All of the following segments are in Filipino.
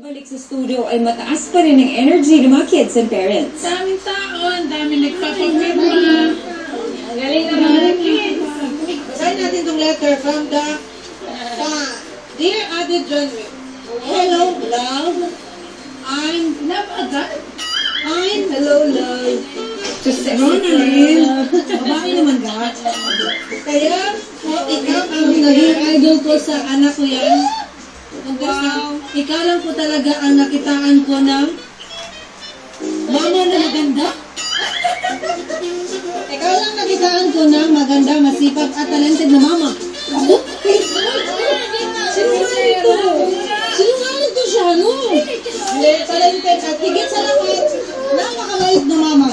Balik sa studio ay mataas pa rin ang energy ng mga kids and parents. Daming tao, ang dami nagpapapirma. Galing naman ng kids. Basahin natin itong letter from the Dear Ate John. Hello, love. I'm hello, love. Just Ronaldin. Babae naman ka. Kaya, ikaw ang naging idol ko sa anak ko yan. Wow. Ikaw lang po talaga ang nakitaan ko ng mama na maganda. Ikaw lang nakitaan ko ng maganda, masipag at talented na mama. Sinungaling to. Sinungaling to siya, no? Talented at higit sa lahat, napakabait na mama.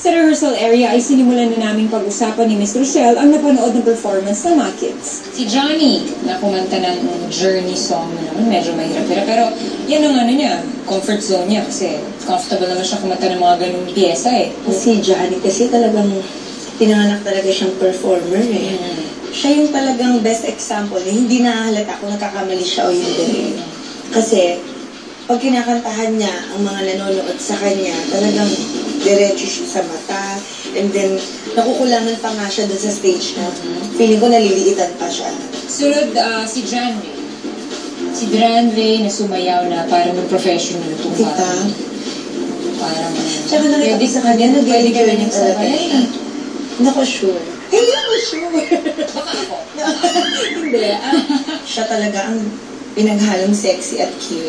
Sa rehearsal area ay sinimulan na naming pag-usapan ni Miss Rochelle ang napanood ng performance ng mga kids. Si Johnny, na kumanta ng Journey song na naman, medyo mahirap-hirap. Pero yan ang niya, comfort zone niya kasi comfortable naman siya kumanta ng mga ganung piyesa eh. Si Johnny kasi talagang pinanganak talaga siyang performer eh. Siya yung talagang best example na hindi nahahalata kung nakakamali siya o hindi. Kasi pag kinakantahan niya ang mga nanonood sa kanya, talagang diretso siya sa mata, and then nakukulangan pa nga siya dun sa stage na feeling ko naliliitan pa siya. Sunod si John Ray. Si John Ray na sumayaw na parang ng professional itong Kita? parang Tsaka nakita ko sa kanya, nag-i-enjoy niya talaga siya. Nako, sure. Hindi ako sure. Baka ako. Hindi. Siya talaga ang pinaghalong sexy at cute.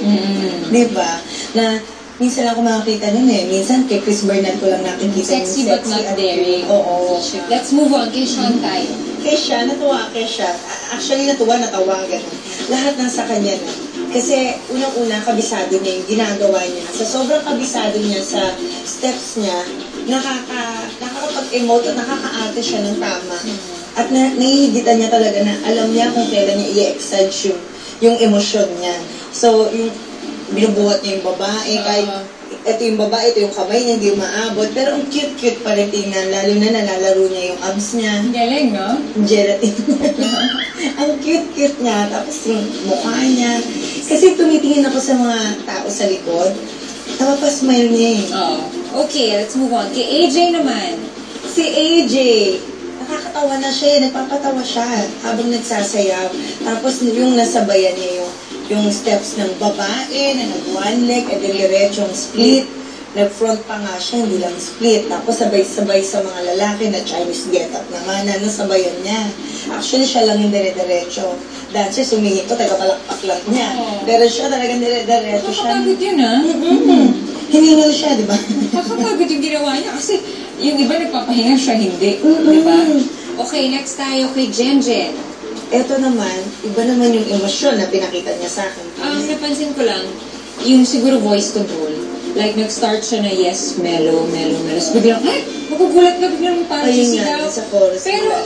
Diba? Na minsan lang ako makakita nun eh. Minsan kay Chris Bernal ko lang nakikita Sexy yung but not daring. Oo. Let's move on kay Sean tayo. Kay siya, natuwa kay siya. Actually, natawa, ganun. Lahat nasa kanya na. Kasi, unang-una, kabisado niya yung ginagawa niya. Sa sobrang kabisado niya sa steps niya, nakakapag-emote at nakaka-ate siya ng tama. At nahihigitan niya talaga na alam niya kung kailan niya i-exage yung emosyon niya. So, yung binubuhat niya yung babae, kahit ito yung babae, ito yung kamay niya, hindi yung maabot. Pero ang cute-cute pa rin tingnan, lalo na nalalaro niya yung abs niya. Galing, no? Gelatin. Ang cute-cute niya, tapos yung mukha niya. Kasi tumitingin ako sa mga tao sa likod, napapasmile niya eh. Okay, let's move on. Kay AJ naman. Si AJ, nakakatawa na siya, nagpapatawa siya habang nagsasayaw. Tapos yung nasabayan niya yung steps ng babae na nag-one leg, and then diretsong split. Nag-front pa nga siya, hindi lang split. Tapos sabay-sabay sa mga lalaki na Chinese get-up naman na nasabayan niya. Actually, siya lang yung dire-diretso. Dancer, sumingit ko, taga-palakpak lang niya. Pero siya talagang dire-diretso siya. Nakakapagod yun, ha? Hiningal siya, di ba? Nakakapagod yung ginawa niya kasi yung iba nagpapahinga siya, hindi. Di ba? Okay, next tayo kay Jenjen. Ito naman, iba naman yung emosyon na pinakita niya sa akin. Napansin ko lang, yung siguro voice control. Like, nag-start siya na yes, mellow. So, biglang, magugulat ka, biglang parang sisigaw. Sa chorus. Pero,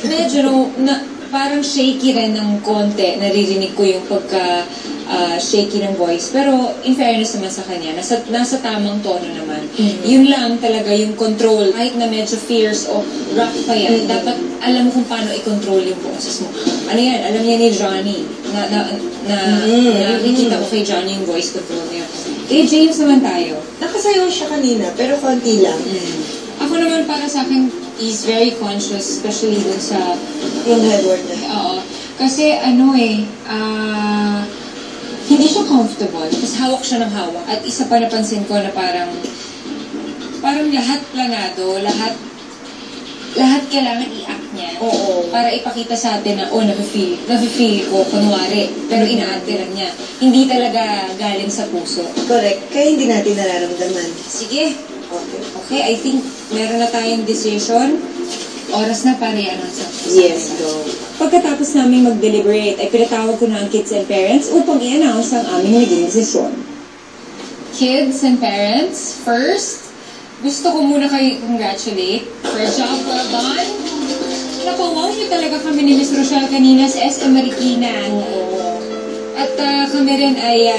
medyo, parang shaky rin ng konti. Naririnig ko yung shaky ng voice. Pero, in fairness naman sa kanya, nasa tamang tono naman. Yun lang talaga yung control. Kahit na medyo fierce o rough pa yan, dapat alam mo kung paano i-control yung boses mo. Ano yan? Alam niya ni Johnny. Nakikita ko kay Johnny yung voice control niya. Kay James naman tayo. Nakasayaw siya kanina, pero konti lang. Ako naman para sa akin, he's very conscious, especially dun sa Yung headward na. Oo. Kasi hindi siya comfortable. Tapos hawak siya ng hawak. At isa pa napansin ko na parang lahat planado, lahat kailangan i-act niya. Oo. Para ipakita sa atin na, nafe-feel ko, kunwari. Pero inaarte lang niya. Hindi talaga galing sa puso. Correct. Kaya hindi natin nararamdaman. Sige. Okay. I think meron na tayong decision. Oras na para i-announce ang Yes, go. Pagkatapos namin mag-deliberate, ay pinatawag ko na ang kids and parents upang i-announce ang aming naging desisyon. Kids and parents, first, gusto ko muna kayo congratulate for a job well done. Napawaw niyo talaga kami ni Miss Rochelle kanina sa SM Marikina. At kami rin ay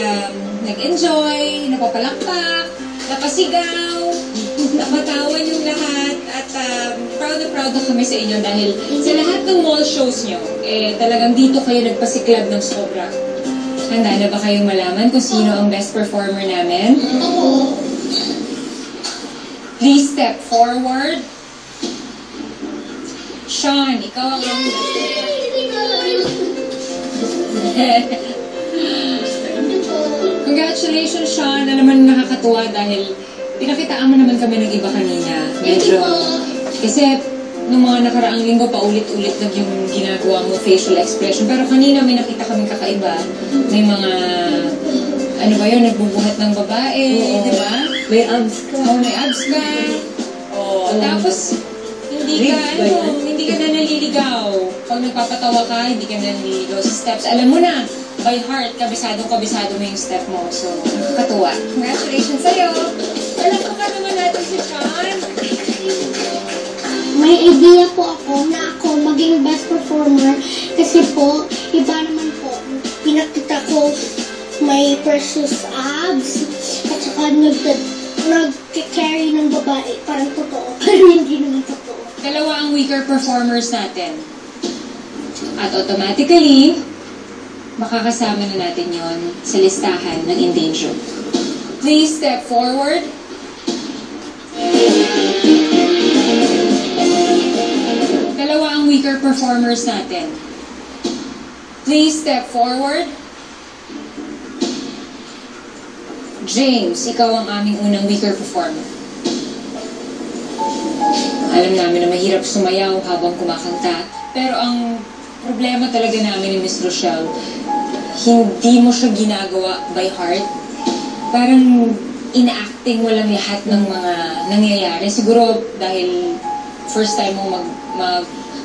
nag-enjoy, napapalakpak, napasigaw, napatawan yung lahat. At proud na kami sa inyo dahil sa lahat ng mall shows nyo, talagang dito kayo nagpasiklab ng sobra. Handa na ba kayong malaman kung sino ang best performer namin? Please step forward. Sean, ikaw ang aming best performer. Congratulations, Sean. Na naman nakakatuwa dahil pinakitaan mo naman kami ng iba kanina. Medyo, kasi nung mga nakaraang linggo, paulit-ulit lang yung ginagawa mo, facial expression. Pero kanina may nakita kaming kakaiba. May mga, ano ba yun, nagbubuhat ng babae, di ba? May abs ka. Oh, may abs ka. Oh, tapos, hindi ka na naliligaw. Pag nagpapatawa ka, hindi ka na naliligaw sa steps. Alam mo na, by heart, kabisado mo yung step mo. So, nakakatuwa. Congratulations sa'yo! Alam ko ka naman natin si Sean. May idea po ako na ako maging best performer kasi po, iba naman po, pinakita ko may precious abs at saka nag-carry ng babae, parang totoo, pero hindi naman totoo. Dalawa ang weaker performers natin. At automatically, makakasama na natin yon sa listahan ng endangered. Please step forward. Dalawa ang weaker performers natin. Please step forward. James, ikaw ang aming unang weaker performer. Alam namin na mahirap sumayaw habang kumakanta. Pero ang problema talaga namin ni Miss Rochelle, hindi mo siya ginagawa by heart. Parang ina-acting mo lang lahat ng mga nangyayari. Siguro dahil first time mo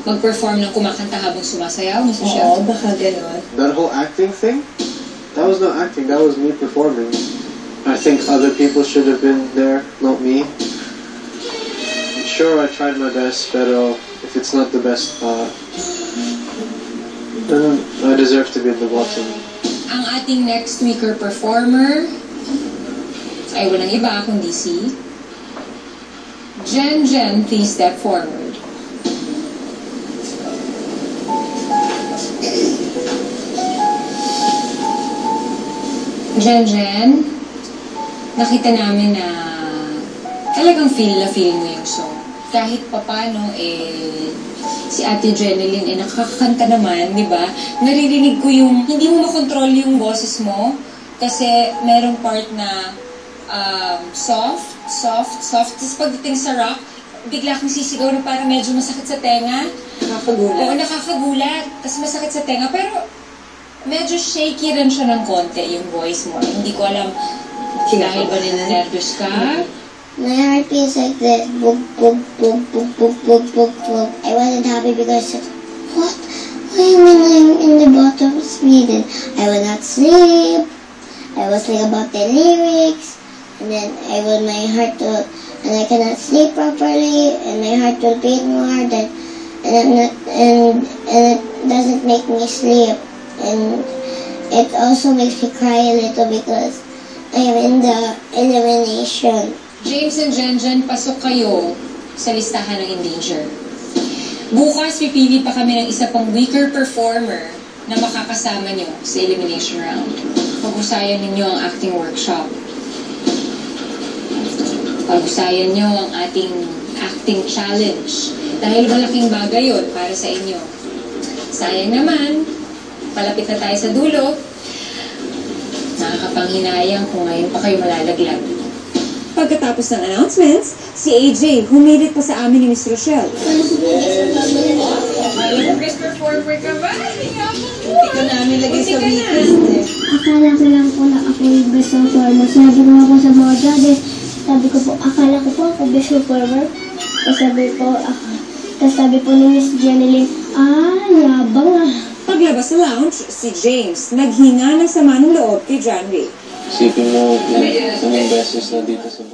mag-perform ng kumakanta habang sumasayaw, Miss Rochelle. Oo, baka gano'n. That whole acting thing, that was not acting, that was me performing. I think other people should have been there, not me. Sure, I tried my best, pero if it's not the best, then I deserve to be at the bottom. Ang ating next weaker performer ay walang iba kundi si Jen. Please step forward. Jen, nakita namin na talagang feel mo yung song. Kahit papano, si Ate Jeneline, nakakakanta naman, di ba? Naririnig ko yung, hindi mo makontrol yung boses mo, kasi merong part na soft. Tapos pagdating sa rock, bigla kang sisigaw na parang medyo masakit sa tenga. Nakakagulat. Oo, nakakagulat. Tapos masakit sa tenga, pero medyo shaky rin siya ng konti yung voice mo. Hindi ko alam, dahil ba nervous ka? My heart feels like this. Boop, boop, boop, boop, boop, boop, boop, boop. I wasn't happy because, what? Why am I in the bottom of Sweden? I will not sleep. I was thinking about the lyrics. And then my heart will, and I cannot sleep properly. And my heart will beat more than, and it doesn't make me sleep. And it also makes me cry a little because I am in the elimination. James and Jen, pasok kayo sa listahan ng endangered. Bukas, pipili pa kami ng isa pang weaker performer na makakasama nyo sa elimination round. Pag-usayan ninyo ang acting workshop. Pag-usayan nyo ang ating acting challenge. Dahil malaking bagay yun para sa inyo. Sayang naman, palapit na tayo sa dulo. Nakakapanghinayang kung ngayon pa kayo malalaglag. Pagkatapos ng announcements, si AJ, humilid pa sa amin ni Miss Rochelle. Best performer ka ba? Hindi ka namin lagay sa weakest eh. Akala ko lang po na ako yung best performer. Sabi ko ako sa mga judges. Sabi ko po, akala ko po ako best performer. Tapos sabi po ni Miss Jeneline, labang ah. Paglabas sa lounge, si James naghinga ng sama ng loob kay John Ray. Isipin mo, ilang beses na dito sa